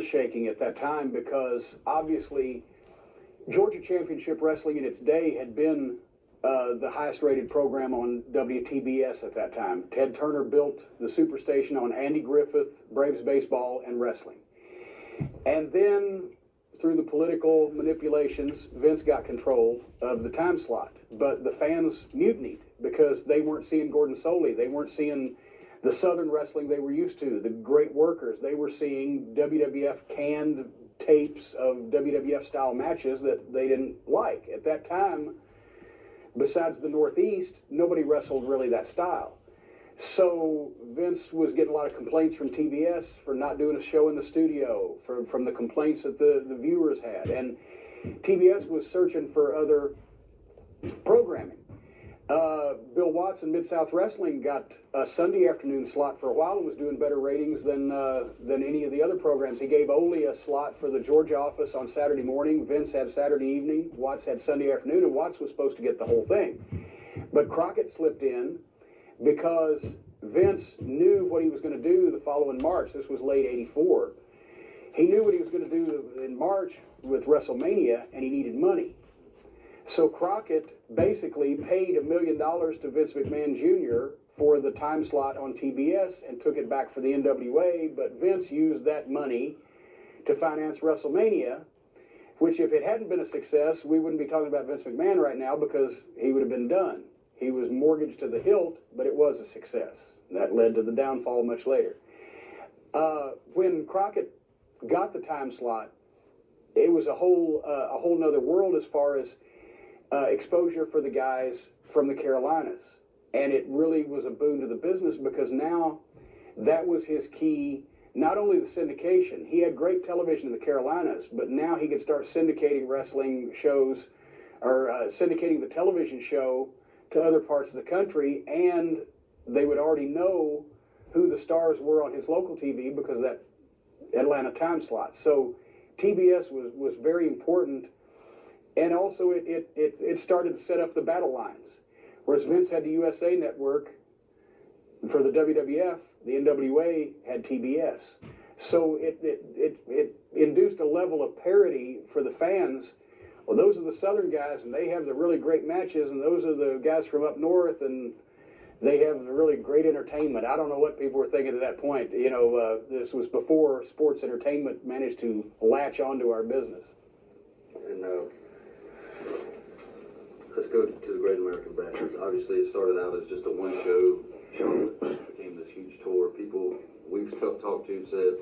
shaking at that time because obviously Georgia Championship Wrestling in its day had been the highest rated program on WTBS at that time. Ted Turner built the Superstation on Andy Griffith, Braves baseball, and wrestling. And then through the political manipulations, Vince got control of the time slot. But the fans mutinied because they weren't seeing Gordon Soley. They weren't seeing the Southern wrestling they were used to, the great workers. They were seeing WWF canned tapes of WWF style matches that they didn't like. At that time, besides the Northeast, nobody wrestled really that style. So Vince was getting a lot of complaints from TBS for not doing a show in the studio, from the complaints that the viewers had. And TBS was searching for other programming. Bill Watts in Mid-South Wrestling got a Sunday afternoon slot for a while and was doing better ratings than any of the other programs. He gave Ole a slot for the Georgia office on Saturday morning. Vince had Saturday evening. Watts had Sunday afternoon, and Watts was supposed to get the whole thing. But Crockett slipped in because Vince knew what he was going to do the following March. This was late '84. He knew what he was going to do in March with WrestleMania, and he needed money. So Crockett basically paid $1 million to Vince McMahon Jr. for the time slot on TBS and took it back for the NWA, but Vince used that money to finance WrestleMania, which if it hadn't been a success, we wouldn't be talking about Vince McMahon right now because he would have been done. He was mortgaged to the hilt, but it was a success. That led to the downfall much later. When Crockett got the time slot, it was a whole nother world as far as exposure for the guys from the Carolinas. And it really was a boon to the business because now that was his key, not only the syndication. He had great television in the Carolinas, but now he could start syndicating wrestling shows or syndicating the television show to other parts of the country, and they would already know who the stars were on his local TV because of that Atlanta time slot. So TBS was very important. And also, it started to set up the battle lines. Whereas Vince had the USA Network for the WWF, the NWA had TBS. So it induced a level of parity for the fans. Well, those are the Southern guys, and they have the really great matches, and those are the guys from up north, and they have really great entertainment. I don't know what people were thinking at that point. You know, this was before sports entertainment managed to latch onto our business. And let's go to the Great American Bash. Obviously, it started out as just a one-show. Charlotte became this huge tour. People we've talked to said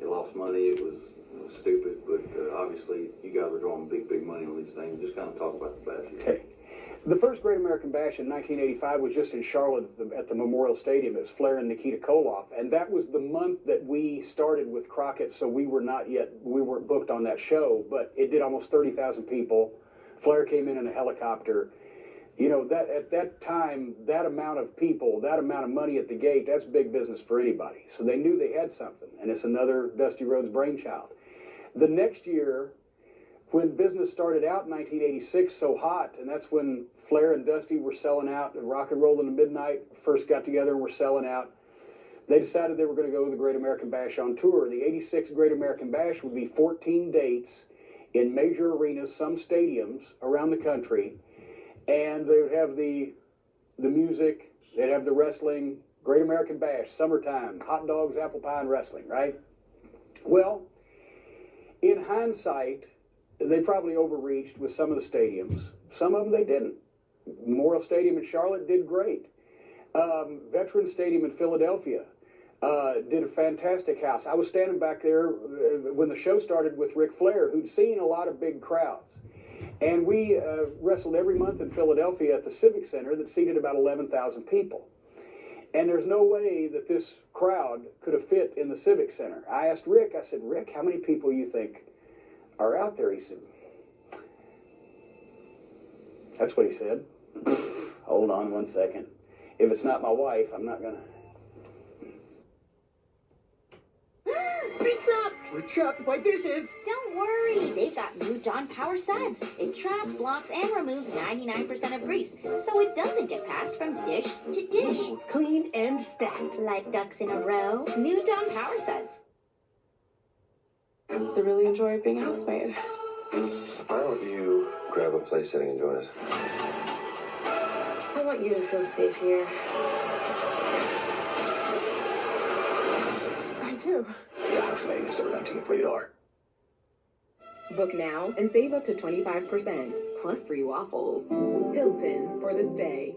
it lost money. It was stupid, but obviously, you guys were drawing big money on these things. Just kind of talk about the bash. Okay. The first Great American Bash in 1985 was just in Charlotte at the Memorial Stadium. It was Flair and Nikita Koloff, and that was the month that we started with Crockett, so we weren't booked on that show, but it did almost 30,000 people. Flair came in a helicopter. You know, that at that time, that amount of people, that amount of money at the gate, that's big business for anybody. So they knew they had something, and it's another Dusty Rhodes brainchild. The next year, when business started out in 1986 so hot, and that's when Flair and Dusty were selling out, and Rock and Roll in the Midnight first got together and were selling out, they decided they were going to go with the Great American Bash on tour. The 86 Great American Bash would be 14 dates in major arenas, some stadiums around the country, and they would have the music, they'd have the wrestling, Great American Bash, summertime, hot dogs, apple pie, and wrestling, right? Well, in hindsight, they probably overreached with some of the stadiums. Some of them they didn't. Memorial Stadium in Charlotte did great. Veterans Stadium in Philadelphia did a fantastic house. I was standing back there when the show started with Ric Flair, who'd seen a lot of big crowds. And we wrestled every month in Philadelphia at the Civic Center that seated about 11,000 people. And there's no way that this crowd could have fit in the Civic Center. I asked Rick, I said, Rick, how many people you think are out there? He said, that's what he said. Hold on one second. If it's not my wife, I'm not gonna. Pizza! We're trapped by dishes! Don't worry, they've got new John Power Suds. It traps, locks, and removes 99% of grease, so it doesn't get passed from dish to dish. Ooh, clean and stacked. Like ducks in a row. New John Power Suds. enjoy being a housemaid. Why don't you grab a place setting and join us? I want you to feel safe here. I do. The Housemaid, December 19th, rated R. Book now and save up to 25%, plus free waffles. Hilton for the stay.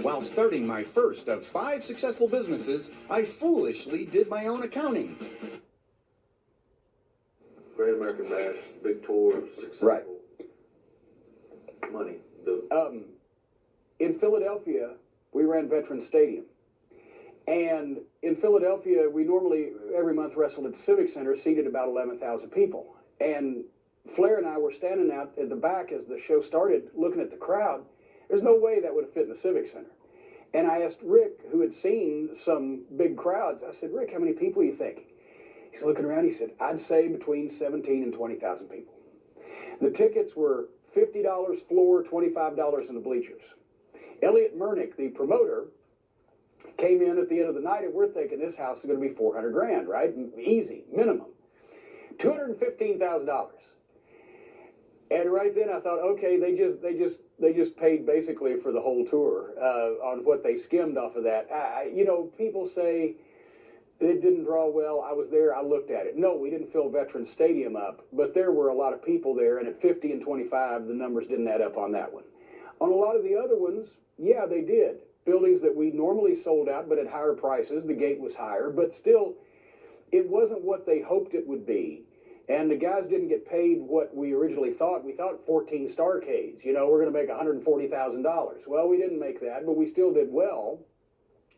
While starting my first of 5 successful businesses, I foolishly did my own accounting. Great American Bash, big tour, successful. Right. Money. In Philadelphia, we ran Veterans Stadium. And in Philadelphia, we normally, every month, wrestled at the Civic Center, seated about 11,000 people. And Flair and I were standing out at the back as the show started, looking at the crowd. There's no way that would have fit in the Civic Center. And I asked Rick, who had seen some big crowds, I said, Rick, how many people are you thinking? He's looking around, he said, I'd say between 17 and 20,000 people. The tickets were $50 floor, $25 in the bleachers. Elliot Murnick, the promoter, came in at the end of the night, and we're thinking this house is going to be $400,000, right? Easy, minimum. $215,000. And right then I thought, okay, they just paid basically for the whole tour on what they skimmed off of that. People say it didn't draw well. I was there. I looked at it. No, we didn't fill Veterans Stadium up, but there were a lot of people there. And at 50 and 25, the numbers didn't add up on that one. On a lot of the other ones, yeah, they did. Buildings that we normally sold out, but at higher prices. The gate was higher, but still, it wasn't what they hoped it would be. And the guys didn't get paid what we originally thought. We thought 14 Starcades, we're going to make $140,000. Well, we didn't make that, but we still did well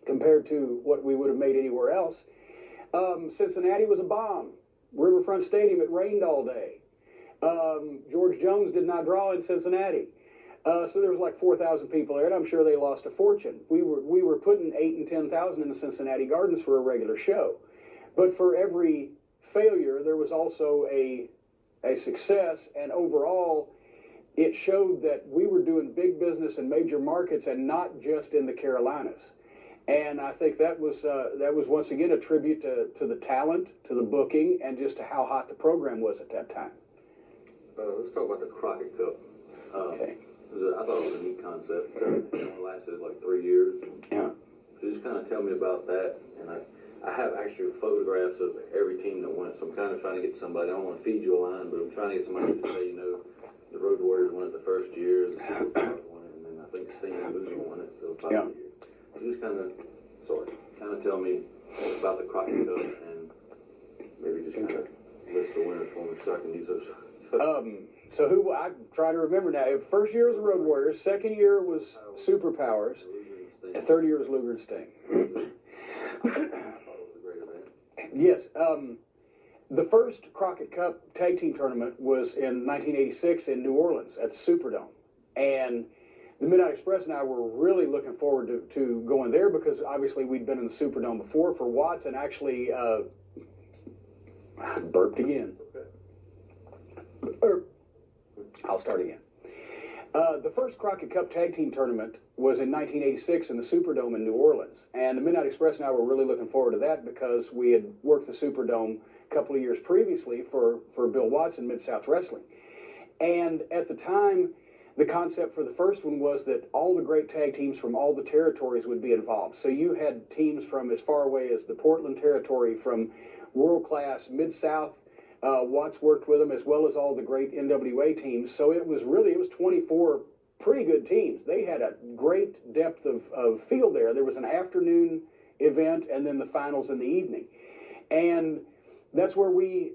compared to what we would have made anywhere else. Cincinnati was a bomb. Riverfront Stadium, it rained all day. George Jones did not draw in Cincinnati. So there was like 4,000 people there, and I'm sure they lost a fortune. We were putting 8,000 and 10,000 in the Cincinnati Gardens for a regular show. But for every failure, there was also a success, and overall, it showed that we were doing big business in major markets and not just in the Carolinas. And I think that was once again a tribute to the talent, to the booking, and just to how hot the program was at that time. Let's talk about the Crockett Cup. Okay. I thought it was a neat concept. It only lasted like 3 years. Yeah. So just kind of tell me about that. And I have actual photographs of every team that won it. So I'm kind of trying to get somebody. I don't want to feed you a line, but I'm trying to get somebody to say, the Road Warriors won it the first year, the Superstars won it, and then I think Sting and Boozer won it the following year. So just kind of tell me about the Crockett Cup and maybe just kind of list the winners for me so I can use those. So who I try to remember now. First year was the Road Warriors. Second year was Superpowers. And third year was Luger and Sting. Yes. The first Crockett Cup Tag Team Tournament was in 1986 in New Orleans at the Superdome. And the Midnight Express and I were really looking forward to going there because obviously we'd been in the Superdome before for Watts, and actually I burped again. I'll start again. The first Crockett Cup Tag Team Tournament was in 1986 in the Superdome in New Orleans. And the Midnight Express and I were really looking forward to that because we had worked the Superdome a couple of years previously for Bill Watts in Mid-South Wrestling. And at the time, the concept for the first one was that all the great tag teams from all the territories would be involved. So you had teams from as far away as the Portland territory, from world-class Mid-South. Watts worked with them, as well as all the great NWA teams. So it was 24 pretty good teams. They had a great depth of field there. There was an afternoon event and then the finals in the evening. And that's where we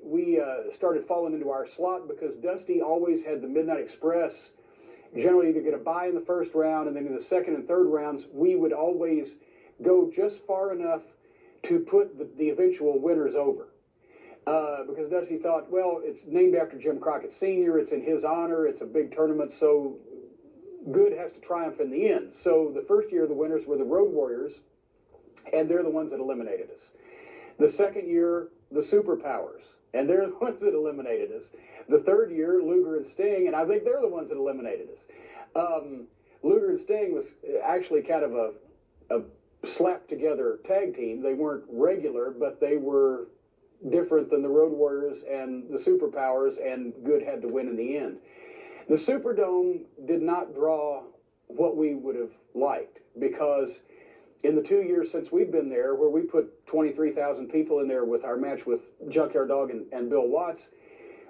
started falling into our slot because Dusty always had the Midnight Express generally either get a bye in the first round, and then in the second and third rounds, we would always go just far enough to put the eventual winners over. Because Dusty thought, well, it's named after Jim Crockett Sr., it's in his honor, it's a big tournament, so good has to triumph in the end. So the first year, the winners were the Road Warriors, and they're the ones that eliminated us. The second year, the Superpowers, and they're the ones that eliminated us. The third year, Luger and Sting, and I think they're the ones that eliminated us. Luger and Sting was actually kind of a slapped together tag team. They weren't regular, but they were different than the Road Warriors and the Superpowers, and good had to win in the end. The Superdome did not draw what we would have liked, because in the 2 years since we've been there, where we put 23,000 people in there with our match with Junkyard Dog and Bill Watts,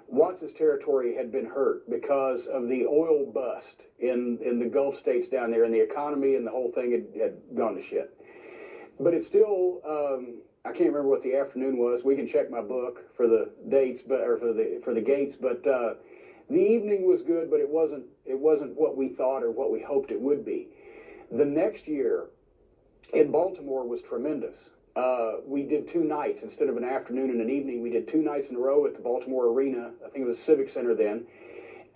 Watts' territory had been hurt because of the oil bust in the Gulf states down there, and the economy and the whole thing had gone to shit. But it's still, I can't remember what the afternoon was. We can check my book for the dates, or for the gates. But the evening was good, but it wasn't what we thought or what we hoped it would be. The next year in Baltimore was tremendous. We did 2 nights instead of an afternoon and an evening. We did 2 nights in a row at the Baltimore Arena. I think it was Civic Center then,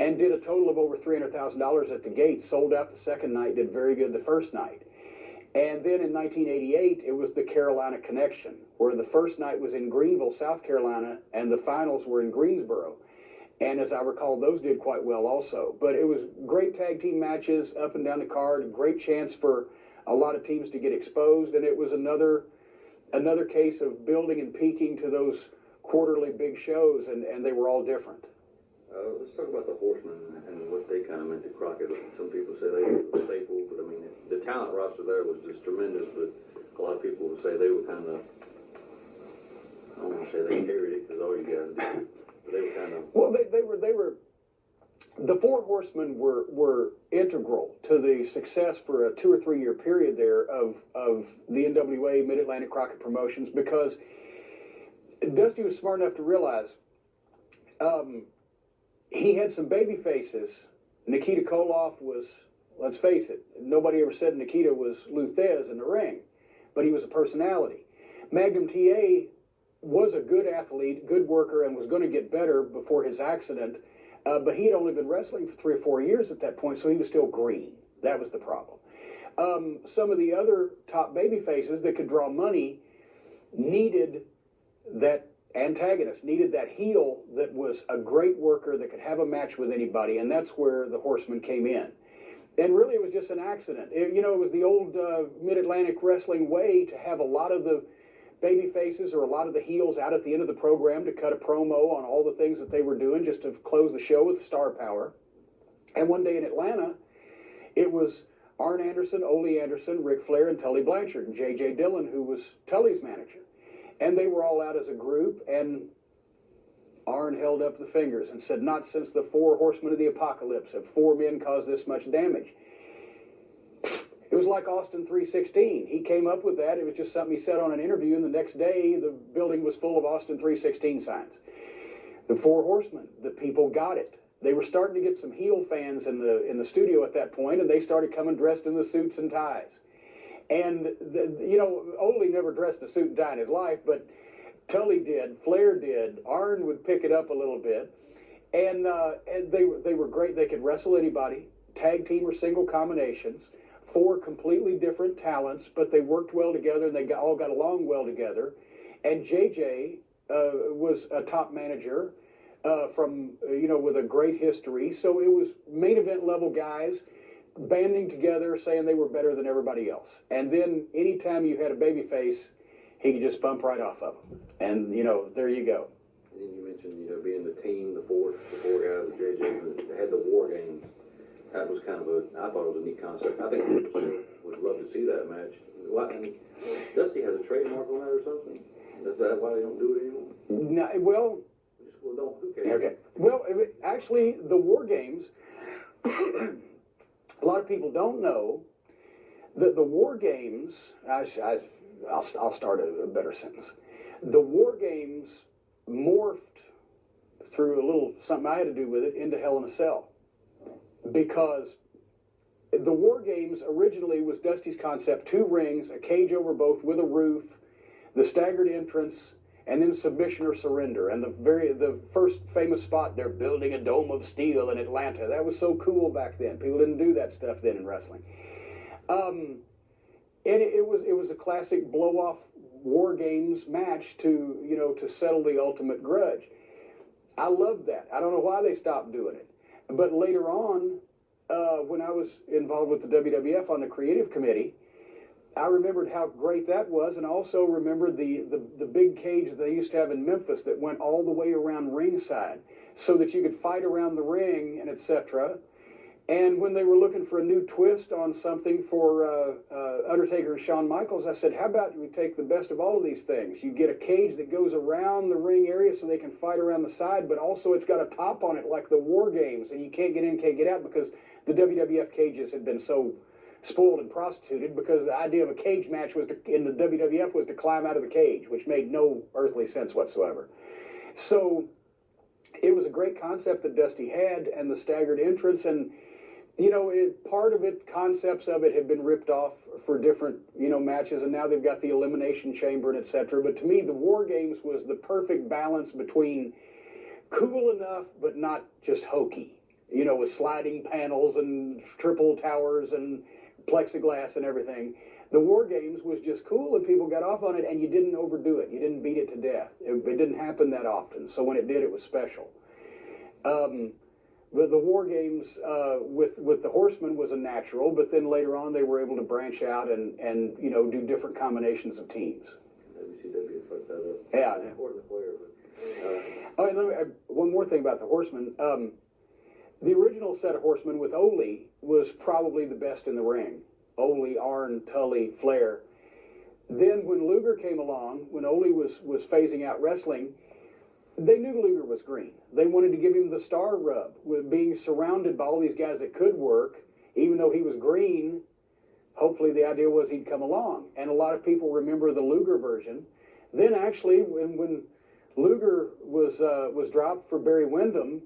and did a total of over $300,000 at the gate. Sold out the second night. Did very good the first night. And then in 1988, it was the Carolina Connection, where the first night was in Greenville, South Carolina, and the finals were in Greensboro. And as I recall, those did quite well also. But it was great tag team matches up and down the card, great chance for a lot of teams to get exposed, and it was another case of building and peaking to those quarterly big shows, and they were all different. Let's talk about the Horsemen and what they kind of meant to Crockett. Some people say they were a staple, but I mean, the talent roster there was just tremendous, but a lot of people would say they were kind of, I don't want to say they carried it, because all you got to do, but they were kind of... Well, they were, the 4 Horsemen were integral to the success for a 2 or 3 year period there of the NWA, Mid-Atlantic Crockett Promotions, because Dusty was smart enough to realize he had some baby faces. Nikita Koloff was, let's face it, nobody ever said Nikita was Lou Thez in the ring, but he was a personality. Magnum TA was a good athlete, good worker, and was going to get better before his accident, but he had only been wrestling for 3 or 4 years at that point, so he was still green. That was the problem. Some of the other top baby faces that could draw money needed that antagonist, needed that heel that was a great worker that could have a match with anybody, and that's where the Horsemen came in. And really, it was just an accident. It was the old Mid-Atlantic wrestling way to have a lot of the baby faces or a lot of the heels out at the end of the program to cut a promo on all the things that they were doing just to close the show with star power. And one day in Atlanta, it was Arn Anderson, Ole Anderson, Ric Flair, and Tully Blanchard, and J.J. Dillon, who was Tully's manager. And they were all out as a group, and Arn held up the fingers and said, "Not since the 4 Horsemen of the Apocalypse have 4 men caused this much damage." It was like Austin 316. He came up with that. It was just something he said on an interview, and the next day the building was full of Austin 316 signs. The 4 Horsemen, the people got it. They were starting to get some heel fans in the studio at that point, and they started coming dressed in the suits and ties. And, Ole never dressed a suit and tie in his life, but Tully did, Flair did, Arn would pick it up a little bit. And they were great. They could wrestle anybody, tag team or single combinations, 4 completely different talents, but they worked well together, and they all got along well together. And JJ was a top manager with a great history. So it was main event level guys banding together, saying they were better than everybody else. And then anytime you had a baby face, he could just bump right off of them. And, there you go. And then you mentioned, being the team, the four guys with JJ, that had the War Games. That was kind of I thought it was a neat concept. I think people would love to see that match. Dusty has a trademark on that or something? Is that why they don't do it anymore? No, well, who cares? okay. Well, actually, the War Games, a lot of people don't know that the War Games, I'll start a better sentence. The War Games morphed through a little something I had to do with it into Hell in a Cell. Because the War Games originally was Dusty's concept: 2 rings, a cage over both with a roof, the staggered entrance, and then submission or surrender. And the first famous spot, they're building a dome of steel in Atlanta. That was so cool back then. People didn't do that stuff then in wrestling. And it was a classic blow-off War Games match to settle the ultimate grudge. I loved that. I don't know why they stopped doing it. But later on, when I was involved with the WWF on the creative committee, I remembered how great that was, and also remembered the big cage that they used to have in Memphis that went all the way around ringside, so that you could fight around the ring and etc. And when they were looking for a new twist on something for Undertaker and Shawn Michaels, I said, how about we take the best of all of these things? You get a cage that goes around the ring area so they can fight around the side, but also it's got a top on it like the War Games, and you can't get in, can't get out, because the WWF cages had been so spoiled and prostituted, because the idea of a cage match was in the WWF was to climb out of the cage, which made no earthly sense whatsoever. So it was a great concept that Dusty had, and the staggered entrance, and you know, part of it, concepts of it had been ripped off for different, you know, matches, and now they've got the Elimination Chamber and etc. But to me, the War Games was the perfect balance between cool enough but not just hokey, you know, with sliding panels and triple towers and plexiglass and everything. The War Games was just cool, and people got off on it, and you didn't overdo it. You didn't beat it to death. It didn't happen that often, so when it did, it was special. The War Games with the Horsemen was a natural, but then later on they were able to branch out and you know, do different combinations of teams. WCW fucked that up. Yeah. Important to Flair, but, Oh, and let me, one more thing about the Horsemen. The original set of Horsemen with Ole was probably the best in the ring. Ole, Arn, Tully, Flair. Then when Luger came along, when Ole was phasing out wrestling, they knew Luger was green. They wanted to give him the star rub with being surrounded by all these guys that could work, even though he was green. Hopefully the idea was he'd come along. And a lot of people remember the Luger version. Then actually when Luger was dropped for Barry Windham,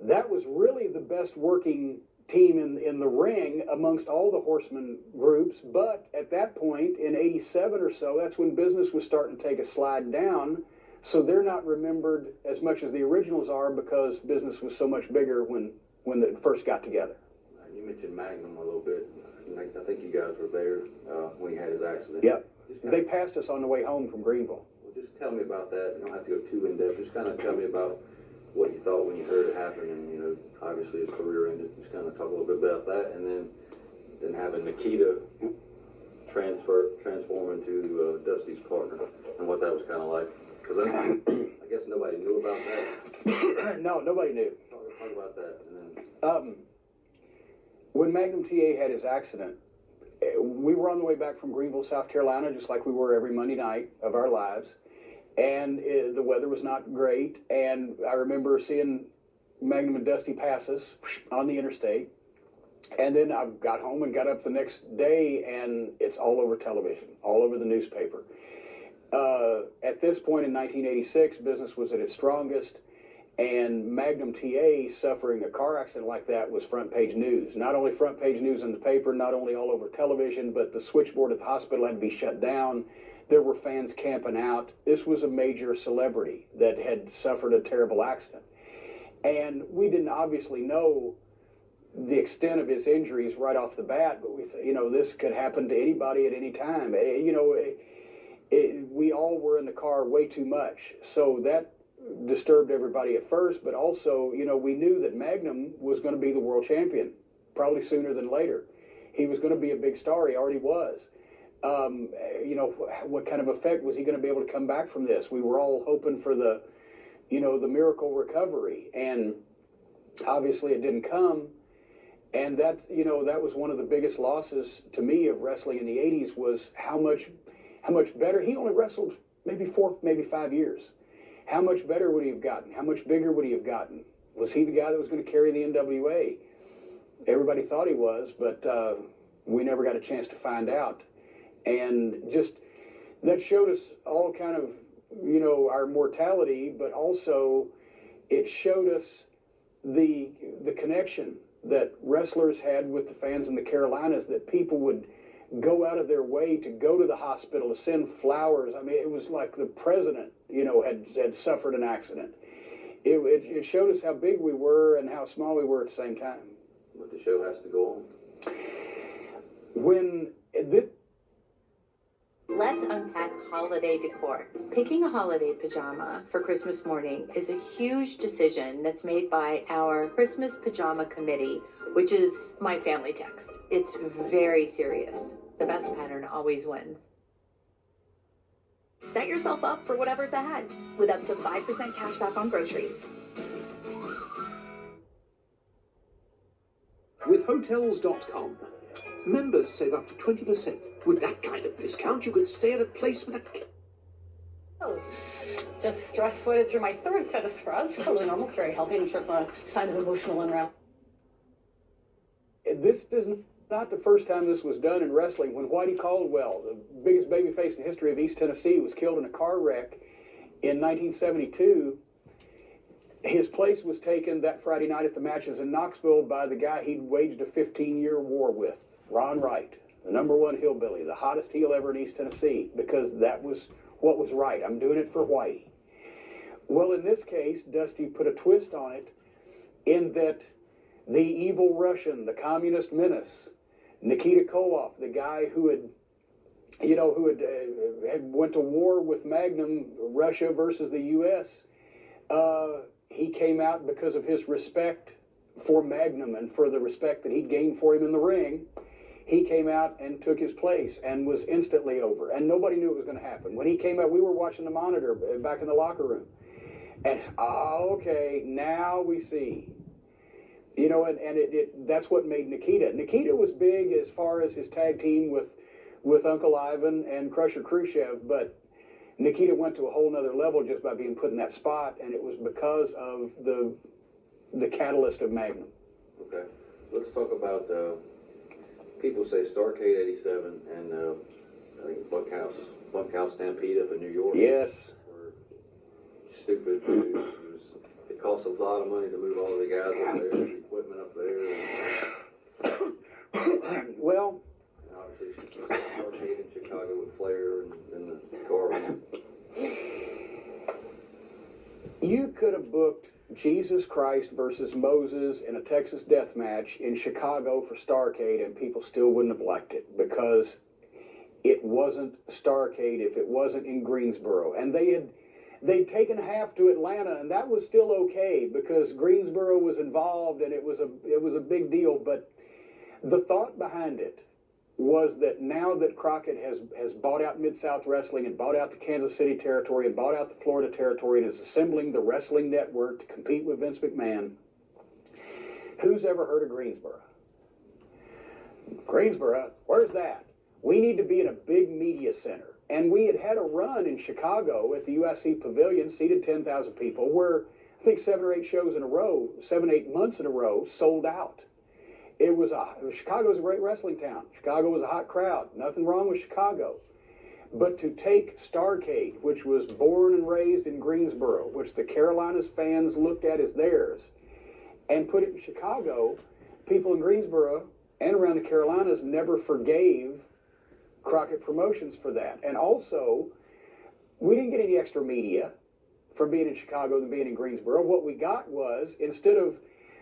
that was really the best working team in the ring amongst all the Horsemen groups. But at that point in '87 or so, that's when business was starting to take a slide down. So they're not remembered as much as the originals are, because business was so much bigger when it first got together. You mentioned Magnum a little bit. I think you guys were there when he had his accident. Yep. They passed us on the way home from Greenville. Well, just tell me about that. You don't have to go too in depth. Just kind of tell me about what you thought when you heard it happen, and you know, obviously his career ended. Just kind of talk a little bit about that, and then having Nikita transform into Dusty's partner, and what that was kind of like. Because I guess nobody knew about that. No, nobody knew. Talk about that. And then. When Magnum TA had his accident, we were on the way back from Greenville, South Carolina, just like we were every Monday night of our lives. And the weather was not great. And I remember seeing Magnum and Dusty pass us on the interstate. And then I got home and got up the next day, and it's all over television, all over the newspaper. At this point in 1986, business was at its strongest, and Magnum TA suffering a car accident like that was front page news. Not only front page news in the paper, not only all over television, but the switchboard at the hospital had to be shut down. There were fans camping out. This was a major celebrity that had suffered a terrible accident. And we didn't obviously know the extent of his injuries right off the bat, but you know, this could happen to anybody at any time. You know, we all were in the car way too much, so that disturbed everybody at first. But also, you know, we knew that Magnum was going to be the world champion, probably sooner than later. He was going to be a big star. He already was. You know, what kind of effect was he going to be able to come back from this? We were all hoping for the, you know, the miracle recovery, and obviously it didn't come. And that, you know, that was one of the biggest losses to me of wrestling in the 80s, was how much better. He only wrestled maybe 4, maybe 5 years. How much better would he have gotten? How much bigger would he have gotten? Was he the guy that was going to carry the NWA? Everybody thought he was, but we never got a chance to find out. And just, that showed us all kind of, you know, our mortality, but also it showed us the connection that wrestlers had with the fans in the Carolinas, that people would go out of their way to go to the hospital, to send flowers. I mean, it was like the president, you know, had suffered an accident. It showed us how big we were and how small we were at the same time. But the show has to go on. Let's unpack Hollywood. holiday decor. Picking a holiday pajama for Christmas morning is a huge decision that's made by our Christmas Pajama Committee, which is my family text. It's very serious. The best pattern always wins. Set yourself up for whatever's ahead with up to 5% cash back on groceries. With Hotels.com, members save up to 20%. With that kind of discount, you can stay at a place with a... Oh, just stress sweated through my third set of scrubs. Totally normal. It's very healthy. I'm sure it's a sign of emotional unrest. This is not the first time this was done in wrestling. When Whitey Caldwell, the biggest babyface in the history of East Tennessee, was killed in a car wreck in 1972, his place was taken that Friday night at the matches in Knoxville by the guy he'd waged a 15-year war with, Ron Wright, the #1 hillbilly, the hottest heel ever in East Tennessee, because that was what was right. I'm doing it for Whitey. Well, in this case, Dusty put a twist on it in that the evil Russian, the communist menace, Nikita Koloff, the guy who had went to war with Magnum, Russia versus the U.S., he came out because of his respect for Magnum and for the respect that he'd gained for him in the ring. He came out and took his place and was instantly over. And nobody knew it was going to happen. When he came out, we were watching the monitor back in the locker room. And, okay, now we see. You know, and that's what made Nikita. Nikita was big as far as his tag team with Uncle Ivan and Crusher Khrushchev, but Nikita went to a whole nother level just by being put in that spot, and it was because of the catalyst of Magnum. Okay, let's talk about, people say Starrcade 87 and I think Bunkhouse Stampede up in New York. Yes. Were stupid. It costs a lot of money to move all of the guys up there, the equipment up there. Well, and obviously Starrcade in Chicago with Flair and the car. You could have booked Jesus Christ versus Moses in a Texas death match in Chicago for Starrcade, and people still wouldn't have liked it because it wasn't Starrcade if it wasn't in Greensboro. And they'd taken half to Atlanta, and that was still okay because Greensboro was involved and it was a big deal. But the thought behind it was that now that Crockett has bought out Mid-South Wrestling and bought out the Kansas City territory and bought out the Florida territory and is assembling the wrestling network to compete with Vince McMahon, who's ever heard of Greensboro? Greensboro? Where's that? We need to be in a big media center. And we had a run in Chicago at the USC Pavilion, seated 10,000 people, where I think 7 or 8 shows in a row, 7, 8 months in a row, sold out. Chicago's a great wrestling town. Chicago was a hot crowd. Nothing wrong with Chicago. But to take Starrcade, which was born and raised in Greensboro, which the Carolinas fans looked at as theirs, and put it in Chicago, people in Greensboro and around the Carolinas never forgave Crockett Promotions for that. And also, we didn't get any extra media from being in Chicago than being in Greensboro. What we got was, instead of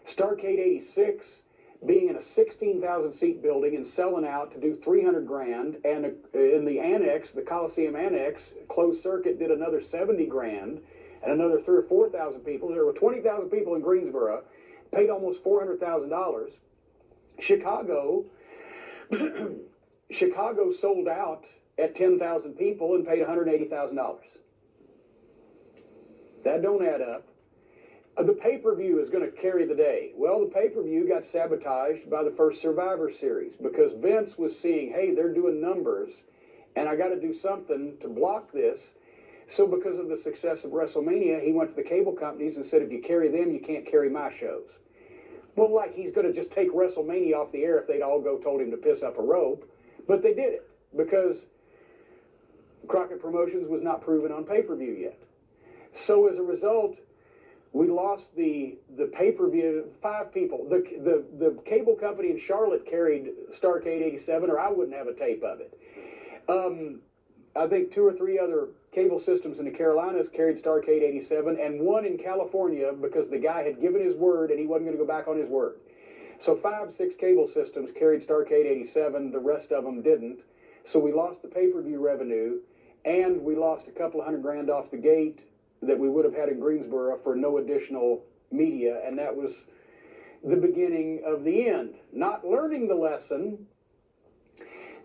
Starrcade 86 being in a 16,000 seat building and selling out to do 300 grand, and in the annex, the Coliseum Annex, closed circuit did another 70 grand, and another 3,000 or 4,000 people. There were 20,000 people in Greensboro, paid almost $400,000. Chicago sold out at 10,000 people and paid $180,000. That don't add up. The pay-per-view is going to carry the day. Well, the pay-per-view got sabotaged by the first Survivor Series because Vince was seeing, hey, they're doing numbers, and I got to do something to block this. So because of the success of WrestleMania, he went to the cable companies and said, if you carry them, you can't carry my shows. Well, like he's going to just take WrestleMania off the air if they'd all told him to piss up a rope. But they did it because Crockett Promotions was not proven on pay-per-view yet. So as a result, we lost the pay-per-view. 5 people. The cable company in Charlotte carried Starrcade 87, or I wouldn't have a tape of it. I think 2 or 3 other cable systems in the Carolinas carried Starrcade 87, and one in California because the guy had given his word and he wasn't going to go back on his word. So 5, 6 cable systems carried Starrcade 87. The rest of them didn't. So we lost the pay-per-view revenue, and we lost a couple of $100,000 off the gate that we would have had in Greensboro for no additional media, and that was the beginning of the end. Not learning the lesson,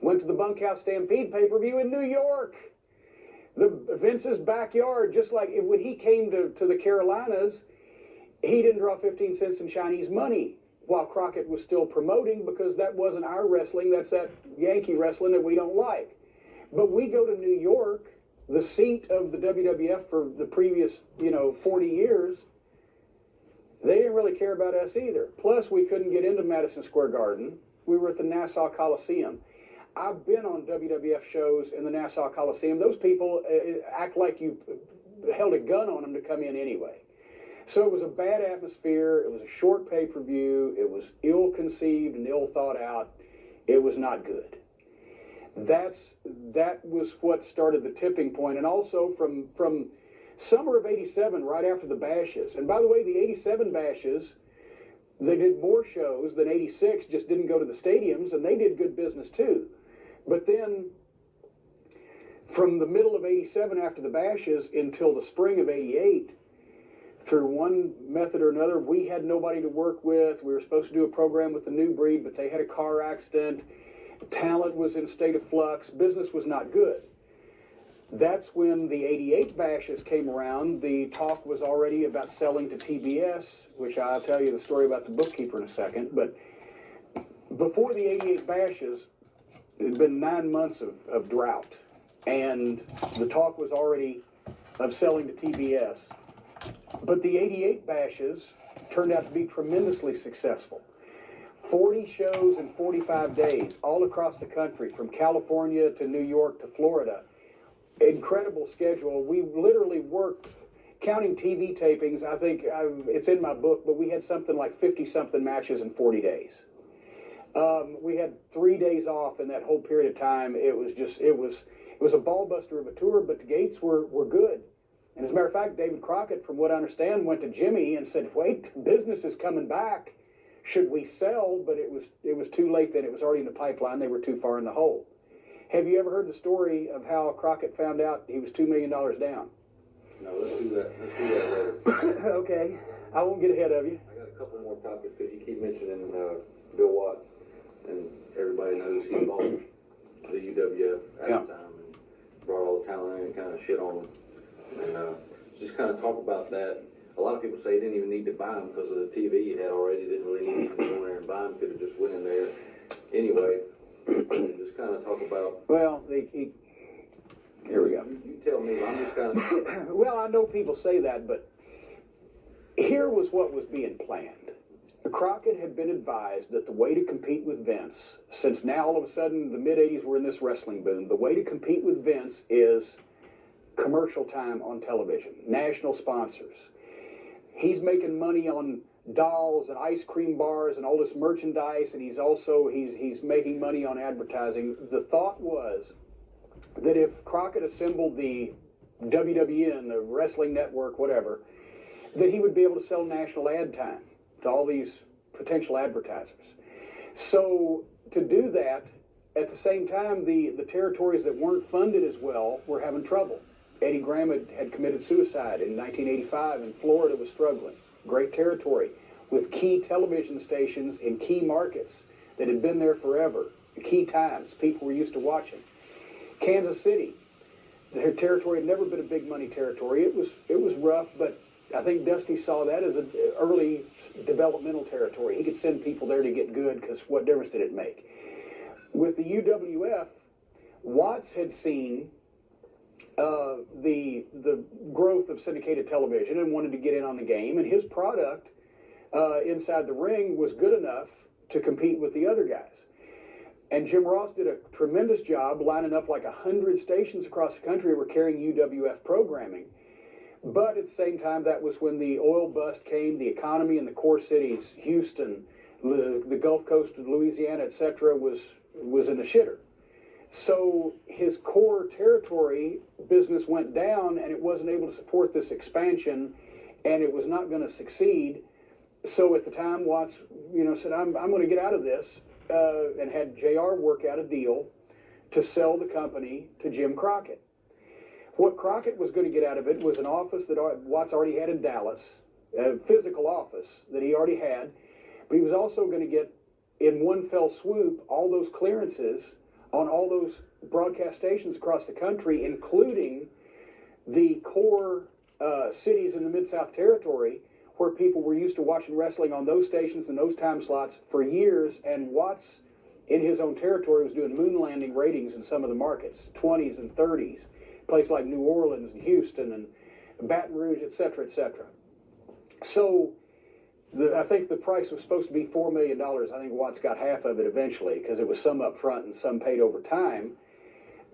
went to the Bunkhouse Stampede pay-per-view in New York. Vince's backyard, just like when he came to the Carolinas, he didn't draw 15 cents in Chinese money while Crockett was still promoting, because that wasn't our wrestling, that's that Yankee wrestling that we don't like. But we go to New York, the seat of the WWF for the previous, 40 years, they didn't really care about us either. Plus, we couldn't get into Madison Square Garden. We were at the Nassau Coliseum. I've been on WWF shows in the Nassau Coliseum. Those people act like you held a gun on them to come in anyway. So it was a bad atmosphere. It was a short pay-per-view. It was ill-conceived and ill-thought-out. It was not good. That was what started the tipping point. And also from summer of '87, right after the bashes. And by the way, the '87 bashes, they did more shows than '86, just didn't go to the stadiums, and they did good business too. But then from the middle of '87 after the bashes until the spring of '88, through one method or another, we had nobody to work with. We were supposed to do a program with the New Breed, but they had a car accident. Talent was in a state of flux. Business was not good. That's when the '88 bashes came around. The talk was already about selling to TBS, which I'll tell you the story about the bookkeeper in a second. But before the '88 bashes, it had been 9 months of drought. And the talk was already of selling to TBS. But the '88 bashes turned out to be tremendously successful. 40 shows in 45 days, all across the country, from California to New York to Florida. Incredible schedule. We literally worked, counting TV tapings, I think it's in my book, but we had something like 50-something matches in 40 days. We had 3 days off in that whole period of time. It was a ball buster of a tour, but the gates were good. And as a matter of fact, David Crockett, from what I understand, went to Jimmy and said, wait, business is coming back. Should we sell? But it was too late then. It was already in the pipeline. They were too far in the hole. Have you ever heard the story of how Crockett found out he was $2 million down? No, let's do that. Let's do that later. Okay. I won't get ahead of you. I got a couple more topics because you keep mentioning Bill Watts, and everybody knows he bought the UWF at the time and brought all the talent in and kind of shit on them. And just kind of talk about that. A lot of people say he didn't even need to buy him because of the TV he had already. Didn't really need to go in there and buy him. Could have just went in there anyway. And just kind of talk about. Well, here we go. You tell me. I'm just kind of. Well, I know people say that, but here was what was being planned. Crockett had been advised that the way to compete with Vince, since now all of a sudden the mid-'80s we're in this wrestling boom, the way to compete with Vince is commercial time on television, national sponsors. He's making money on dolls and ice cream bars and all this merchandise, and he's making money on advertising. The thought was that if Crockett assembled the WWN, the Wrestling Network, whatever, that he would be able to sell national ad time to all these potential advertisers. So to do that, at the same time, the territories that weren't funded as well were having trouble. Eddie Graham had committed suicide in 1985, and Florida was struggling. Great territory with key television stations in key markets that had been there forever, key times, people were used to watching. Kansas City, their territory had never been a big money territory. It was rough, but I think Dusty saw that as an early developmental territory. He could send people there to get good, because what difference did it make? With the UWF, Watts had seen the growth of syndicated television and wanted to get in on the game, and his product inside the ring was good enough to compete with the other guys. And Jim Ross did a tremendous job lining up like 100 stations across the country that were carrying UWF programming. But at the same time, that was when the oil bust came, the economy in the core cities, Houston, the Gulf Coast of Louisiana, etc., was in the shitter. So his core territory business went down, and it wasn't able to support this expansion, and it was not going to succeed. So at the time, Watts, said, I'm going to get out of this, and had JR work out a deal to sell the company to Jim Crockett. What Crockett was going to get out of it was an office that Watts already had in Dallas, a physical office that he already had, but he was also going to get, in one fell swoop, all those clearances on all those broadcast stations across the country, including the core cities in the Mid-South Territory, where people were used to watching wrestling on those stations and those time slots for years, and Watts, in his own territory, was doing moon landing ratings in some of the markets, 20s and 30s, places like New Orleans and Houston and Baton Rouge, et cetera, et cetera. So I think the price was supposed to be $4 million. I think Watts got half of it eventually, because it was some up front and some paid over time.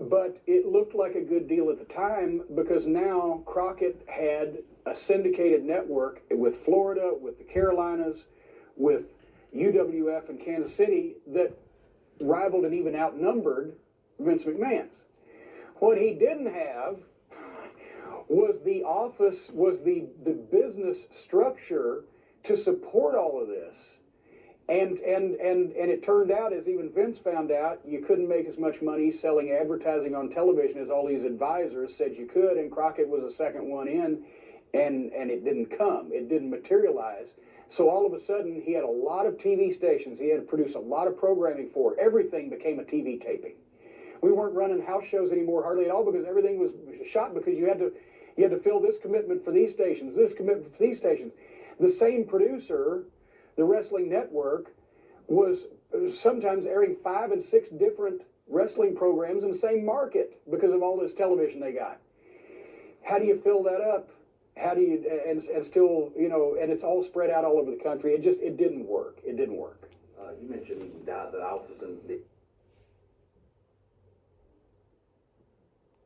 But it looked like a good deal at the time, because now Crockett had a syndicated network with Florida, with the Carolinas, with UWF and Kansas City that rivaled and even outnumbered Vince McMahon's. What he didn't have was the office, was the business structure to support all of this. And it turned out, as even Vince found out, you couldn't make as much money selling advertising on television as all these advisors said you could, and Crockett was the second one in, and it didn't come. It didn't materialize. So all of a sudden, he had a lot of TV stations he had to produce a lot of programming for. Everything became a TV taping. We weren't running house shows anymore, hardly at all, because everything was shot, because you had to fill this commitment for these stations, this commitment for these stations. The same producer, the Wrestling Network, was sometimes airing 5 and 6 different wrestling programs in the same market because of all this television they got. How do you fill that up? How do you, and still, you know, and it's all spread out all over the country. It didn't work. It didn't work. You mentioned the office and the